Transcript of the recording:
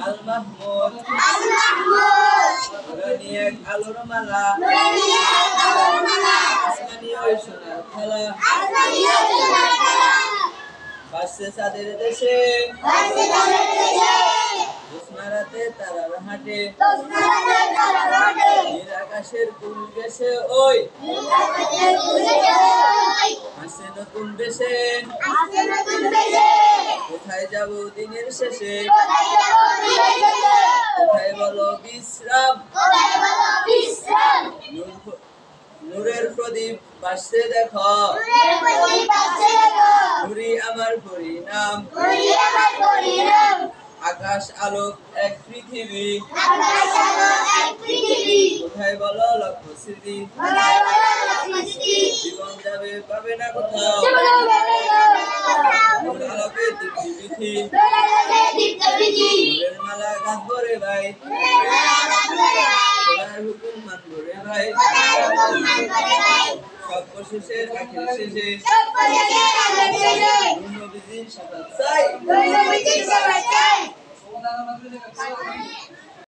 আল মাহমুদ রানী এক আলোর মালা আসমানীয় সোনার থালা ভাসছে চাঁদের দেশে জ্যোৎস্নারাতে তারার হাটে নীল আকাশের কুল গেছে ওই হাসছে নতুন দেশে কোথায় যাব দিনের শেষে কোথায় বলো বিশ্রাম নূরের প্রদীপ বাসছে দেখো নুরি আমার পরিণাম আকাশ আলোক এক পৃথিবী কোথায় বলো লক্ষ্য স্মৃতি জীবন যাবে পাবে না কোথাও নূর আলোকে দীপ্তি বিধি নূরের মালা গাঁথবো রে ভাই খোদার হুকুম মানবো রে ভাই সব শেষের আখের শেষে নবীজির সাফাত চাই।